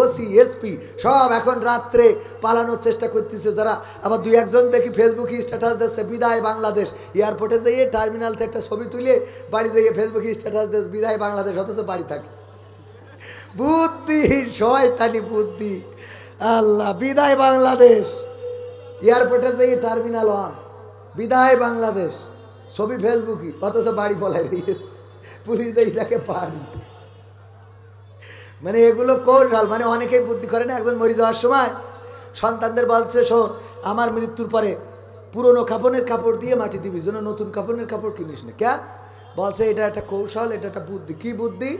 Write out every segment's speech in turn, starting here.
OC SP সব এখন রাত্রে পালানোর চেষ্টা করতেছে যারা। আবার দুই একজন দেখি ফেসবুকে স্ট্যাটাস দিচ্ছে বিদায় বাংলাদেশ, এয়ারপোর্টে যেয়ে টার্মিনাল থেকে একটা ছবি তুলে বাড়ি দিয়ে ফেসবুকে স্ট্যাটাস দিচ্ছে বিদায় বাংলাদেশ, অথচ বাড়ি থাকে। বুদ্ধি, শয়তানি বুদ্ধি। আল্লাহ, বিদায় বাংলাদেশ, এয়ারপোর্টে যেয়ে টার্মিনাল 1 বিদায় বাংলাদেশ, ছবি ফেসবুকে, অথচ বাড়ি পলাই রয়েছে, পুলিশ যেই তাকে পারি। মানে এগুলো কৌশল, মানে অনেকেই বুদ্ধি করে না। একজন মরে যাওয়ার সময় সন্তানদের বলছে, শোন আমার মৃত্যুর পরে পুরনো কাপড়ের কাপড় দিয়ে মাটি দিবি, যেন নতুন কাপড়ের কাপড় কিনিস না। কেন? বলছে এটা একটা কৌশল, এটা একটা বুদ্ধি। কি বুদ্ধি?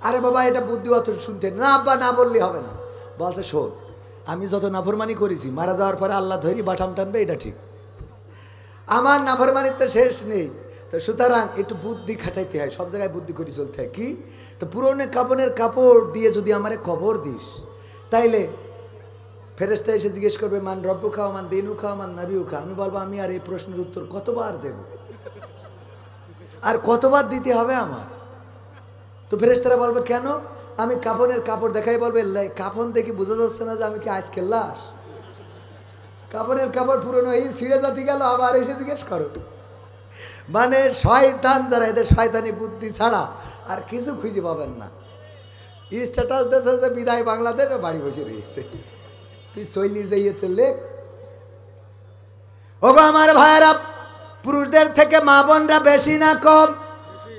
আরে বাবা এটা বুদ্ধি অত শুনতে না, আব্বা না বললে হবে না। বলছে শোন, আমি যত নাফরমানি করেছি মারা যাওয়ার পরে আল্লাহ ধরি বাটাম টানবে, এটা ঠিক। আমার নাফরমানির তো শেষ নেই, তো সুতরাং একটু বুদ্ধি খাটাইতে হয়, সব জায়গায় বুদ্ধি করে চলতে হয়। কি? তো পুরনো কাপড়ের কাপড় দিয়ে যদি আমারে কবর দিস, তাইলে ফেরেশতা এসে জিজ্ঞেস করবে মান রব্বু খাও, মান দিনু খাও, মান নাবিউ খাও। আমি বলবো আমি আর এই প্রশ্নের উত্তর কতবার দেব, আর কতবার দিতে হবে আমার? তো ফেরেশতারা বলবে কেন? আমি কাফনের কাপড় দেখাই, বলবে কাফন দেখি বোঝা যাচ্ছে না যে আমি কি আজকে লাশ? কাপড়ের কাপড় পুরনো, এই ছিঁড়ে জাতি গেল, আবার এসে জিজ্ঞেস করো। মানে শয়তান যারা, এদের শয়তানি বুদ্ধি ছাড়া আর কিছু খুঁজে পাবেন না। স্ট্যাটাস দেশে যে বিদায় বাংলাদেশ, বাড়ি বসে রয়েছে, তুই চলি যাইতে লেখ। ওগো আমার ভাইয়েরা, পুরুষদের থেকে মা বোনরা বেশি না কম?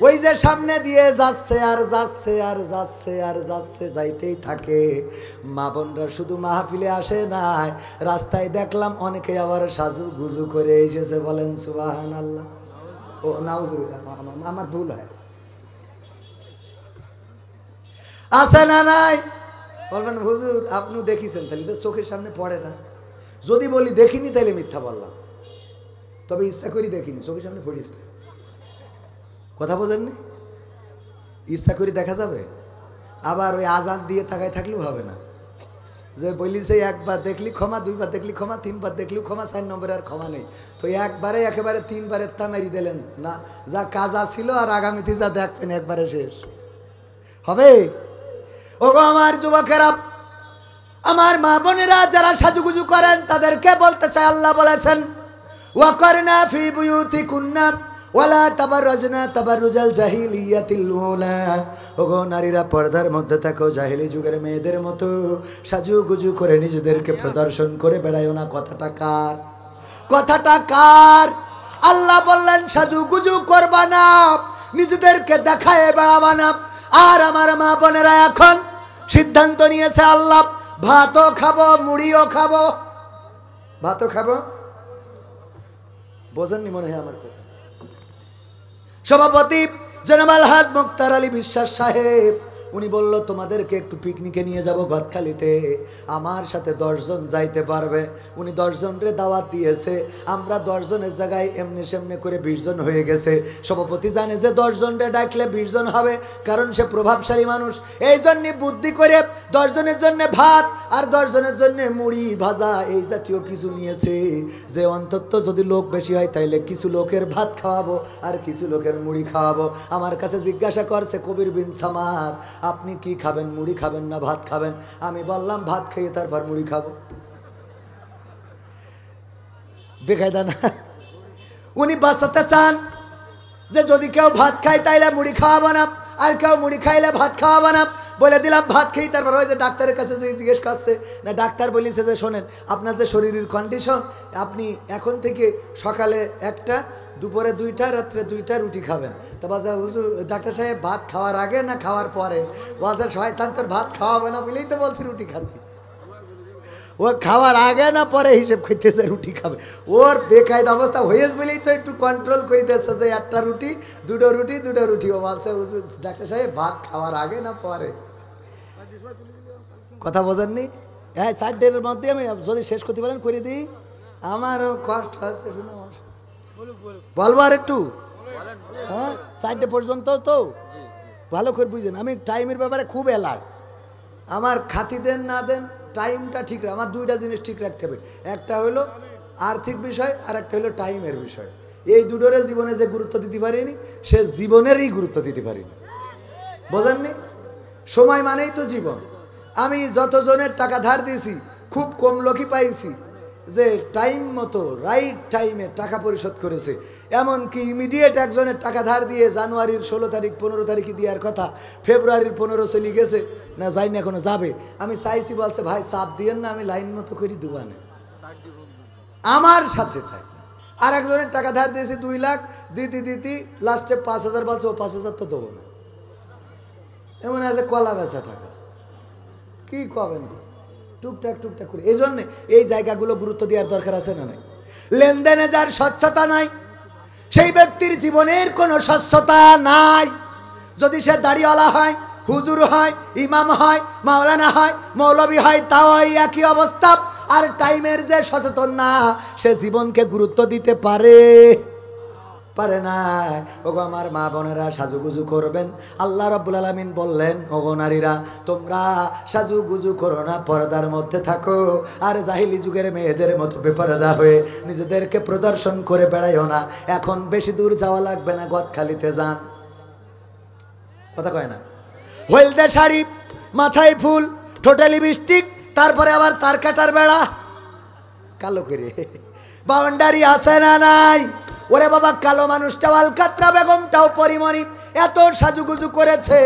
ওই যে সামনে দিয়ে যাচ্ছে আর যাচ্ছে আর যাচ্ছে আর যাচ্ছে, যাইতেই থাকে। মা বোনরা শুধু মাহফিলে আসে নাই, রাস্তায় দেখলাম অনেকে আবার সাজু গুজু করে এসেছে। বলেন সুবহানাল্লাহ। ও নাউজুবিল্লাহ, আমার ভুল হয়। আছে না নাই? বলবেন হুজুর আপনি দেখিছেন, তাহলে তো চোখের সামনে পড়ে না। যদি বলি দেখিনি তাইলে মিথ্যা বললাম, তবে ইচ্ছা করি দেখিনি, চোখের সামনে পড়িস। কথা বোঝেননি? ইচ্ছা করি দেখা যাবে? আবার ওই আজান দিয়ে তাকায় থাকলেও হবে না। যে বলিছে একবার দেখলি ক্ষমা, 2বার দেখলি ক্ষমা, 3বার দেখলি ক্ষমা, 4 নম্বরে আর ক্ষমা নেই। তো একবারে একেবারে 3বারের তা মেরি দিলেন না, যা কাজা ছিল আর আগামীতে যা দেখবেন একবারে শেষ হবে। ওগো আমার যুবকেরা, আমার মা বোনেরা যারা সাজুগুজু করেন তাদেরকে বলতে চাই, আল্লাহ বলেছেন ওয়াকারনা ফি বুয়ুতিকুন্না ওয়ালা তাবাররাজনা তাবাররুজাল জাহিলিয়াতিল উলা। ওগো নারীরা পর্দার মধ্যে থাকো, জাহিলি যুগের মেয়েদের মতো সাজুগুজু করে নিজেদেরকে প্রদর্শন করে বেড়ায়ও না। কথাটা কার? কথাটা কার? আল্লাহ বললেন সাজুগুজু করবা না, নিজেদেরকে দেখায় বেড়াবা না। আর আমার মা বোনেরা এখন সিদ্ধান্ত নিয়েছে, আল্লাহ ভাতও খাবো মুড়িও খাবো। ভাতও খাবো, বোঝেননি মনে হয় আমার কথা। সভাপতি জনাব আলহাজ মুক্তার আলী বিশ্বাস সাহেব, উনি বলল তোমাদেরকে একটু পিকনিকে নিয়ে যাব গদখালিতে, আমার সাথে 10 জন যাইতে পারবে। উনি 10 জনরে দাওয়াত দিয়েছে, আমরা 10 জনের জায়গায় এমনি সেমনি করে 20 জন হয়ে গেছে। সভাপতি জানে যে 10 জনরে ডাকলে 20 জন হবে, কারণ সে প্রভাবশালী মানুষ। এই জন্যে বুদ্ধি করে 10 জনের জন্য ভাত আর 10 জনের জন্য মুড়ি ভাজা এই জাতীয় কিছু নিয়েছে, যে অন্তত যদি লোক বেশি হয় তাইলে কিছু লোকের ভাত খাওয়াবো আর কিছু লোকের মুড়ি খাওয়াবো। আমার কাছে জিজ্ঞাসা করছে কবির বিন সামাদ, আপনি কি খাবেন, মুড়ি খাবেন না ভাত খাবেন? আমি বললাম ভাত খেয়ে তারপর মুড়ি খাবো। বেকায়দা না? উনি বাঁচাতে চান যে যদি কেউ ভাত খায় তাইলে মুড়ি খাওয়াবো না, আর কেউ মুড়ি খাইলে ভাত খাওয়াবো না। বলে দিলাম ভাত খেয়ে তারপর ওই যে ডাক্তারের কাছে যে জিজ্ঞেস করছে না, ডাক্তার বলেছে যে শোনেন আপনার যে শরীরের কন্ডিশন, আপনি এখন থেকে সকালে 1টা, দুপুরে 2টা, রাত্রে 2টা রুটি খাবেন। তা বলছে হুজুর ডাক্তার সাহেব ভাত খাওয়ার আগে না খাওয়ার পরে? বলছে শয়তান তোর ভাত খাওয়াবে না বলেই তো বলছি রুটি খাতে। ও খাওয়ার আগে না পরে হিসেব করতেছে রুটি খাবে। ওর বেকায়দা অবস্থা হয়েছে বলেই তো একটু কন্ট্রোল করে দিচ্ছে যে 1টা রুটি 2টো রুটি 2টো রুটি। ও বলছে ডাক্তার সাহেব ভাত খাওয়ার আগে না পরে? কথা বোঝেননি? হ্যাঁ 4 মধ্যে আমি যদি শেষ করতে পারেন করে দিই, আমারও কষ্ট আছে। বলবো আর একটু? হ্যাঁ 4টে পর্যন্ত তো ভালো করে বুঝেন। আমি টাইমের ব্যাপারে খুব এলাক, আমার খাতি দেন না দেন টাইমটা ঠিক রাখ। আমার 2টা জিনিস ঠিক রাখতে হবে, একটা হলো আর্থিক বিষয় আর একটা হলো টাইমের বিষয়। এই দুটোরে জীবনে যে গুরুত্ব দিতে পারিনি সে জীবনেরই গুরুত্ব দিতে পারিনি। বোঝেননি? সময় মানেই তো জীবন, আমি যতজনের টাকা ধার দিয়েছি খুব কম লোকই পাইছি যে টাইম মতো রাইট টাইমে টাকা পরিশোধ করেছে। এমনকি ইমিডিয়েট একজনের টাকা ধার দিয়ে জানুয়ারির 16 তারিখ 15 তারিখে দেওয়ার কথা, ফেব্রুয়ারির 15 চলে গেছে, না যাই না এখনো যাবে। আমি চাইছি, বলছে ভাই চাপ দিয়েন না, আমি লাইন মতো করে দেবানে আমার সাথে থাকি। আর একজনের টাকা ধার দিয়েছি 2 লাখ, দিতে লাস্টে 5,000 বলছে, ও 5,000 তো দেবো না। এমন আছে কলা বেচা টাকা, কি কবেন টুকটাক করে। এই জন্যে এই জায়গাগুলো গুরুত্ব দেওয়ার দরকার আছে না নাই? লেনদেনে যার স্বচ্ছতা নাই সেই ব্যক্তির জীবনের কোনো স্বচ্ছতা নাই। যদি সে দাড়িওয়ালা হয়, হুজুর হয়, ইমাম হয়, মাওলানা হয়, মৌলবী হয়, তাও একই অবস্থা। আর টাইমের যে সচেতন না, সে জীবনকে গুরুত্ব দিতে পারে না। ওগো আমার মা বোনেরা, সাজুগুজু করবেন। আল্লাহ রাব্বুল আলামিন বললেন, ওগো নারীরা তোমরা সাজুগুজু করো না, পর্দার মধ্যে থাকো। আর জাহিলি যুগের মেয়েদের মতো বেপরদা হয়ে নিজেদেরকে প্রদর্শন করে বেড়াইও না। এখন বেশি দূর যাওয়া লাগবে না, গদখালিতে যান। কথা কয় না? হলদে শাড়ি, মাথায় ফুল, ঠোঁটে লিপস্টিক, তারপরে আবার তার কাটার বেড়া কালো করে বাউন্ডারি আছে না নাই? ওরে বাবা, কালো মানুষটাও আলকাতরা বেগমটাও পরিমণি এত সাজুগুজু করেছে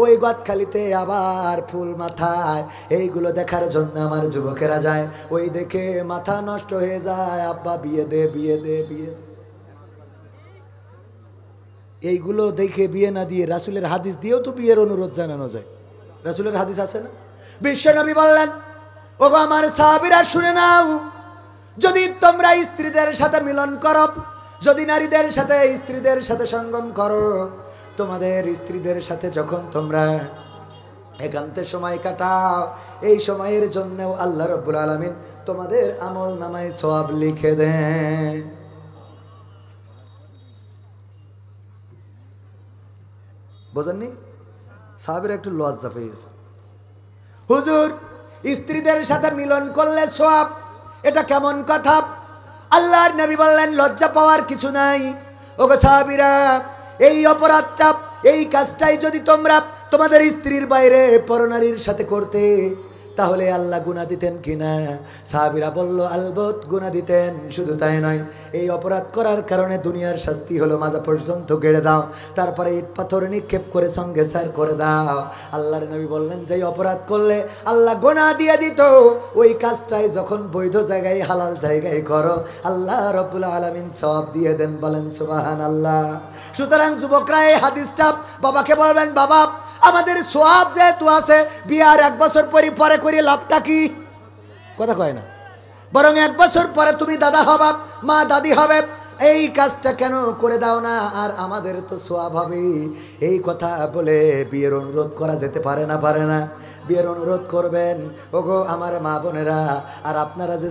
ওই গদখালিতে, আবার ফুল মাথায়। এইগুলো দেখার জন্য আমার যুবকেরা যায়, ওই দেখে মাথা নষ্ট হয়ে যায়। আব্বা বিয়ে দে, বিয়ে দে, বিয়ে দে। এইগুলো দেখে বিয়ে না দিয়ে রাসূলের হাদিস দিয়েও তো বিয়ের অনুরোধ জানানো যায়। রাসূলের হাদিস আছে না? বিশ্বনবী বললেন, ওগো আমার সাহাবীরা শুনে নাও, যদি তোমরা স্ত্রীদের সাথে মিলন করো, যদি নারীদের সাথে স্ত্রীদের সাথে সঙ্গম করো, তোমাদের স্ত্রীদের সাথে যখন তোমরা একান্তে সময় কাটাও, এই সময়ের জন্যও আল্লাহ রাব্বুল আলামিন তোমাদের আমল নামায় সওয়াব লিখে দেন। বোঝেননি? সাহাবীরা একটু লজ্জা পেয়েছে। হুজুর, স্ত্রীদের সাথে মিলন করলে সওয়াব, এটা কেমন কথা? আল্লাহর নবী বললেন, লজ্জা পাওয়ার কিছু নাই। ওগো সাহাবীরা, এই অপরাধটা, এই কাজটাই যদি তোমরা তোমাদের স্ত্রীর বাইরে পরনারীর সাথে করতে, তাহলে আল্লাহ গুনাহ দিতেন কিনা? সাহাবীরা বলল, আলবত গুনাহ দিতেন। শুধু তাই নয়, এই অপরাধ করার কারণে দুনিয়ার শাস্তি হলো মাজা পর্যন্ত গেড়ে দাও, তারপরে ইট পাথর নিক্ষেপ করে সঙ্গে সার করে দাও। আল্লাহর নবী বললেন, যে অপরাধ করলে আল্লাহ গুনাহ দিয়ে দিত, ওই কাজটাই যখন বৈধ জায়গায়, হালাল জায়গায় করো, আল্লাহ রাব্বুল আলামিন সওয়াব দিয়ে দেন। বলেন সুবহানাল্লাহ। সুতরাং যুবকরা, এই হাদিসটা বাবাকে বলবেন, বাবা আমাদের সওয়াব যেহেতু আছে, বিয়ার 1 বছর পরে করে লাভটা কি? কথা কয় না? বরং 1 বছর পরে তুমি দাদা হবা, মা দাদি হবে, এই কাজটা কেন করে দাও না? আর আমাদের তো সওয়াব হবে। এই কথা বলে বিয়ের অনুরোধ করা যেতে পারে না? বিয়ের অনুরোধ করবেন। ওগো আমার মা বোনেরা, আর আপনারা যে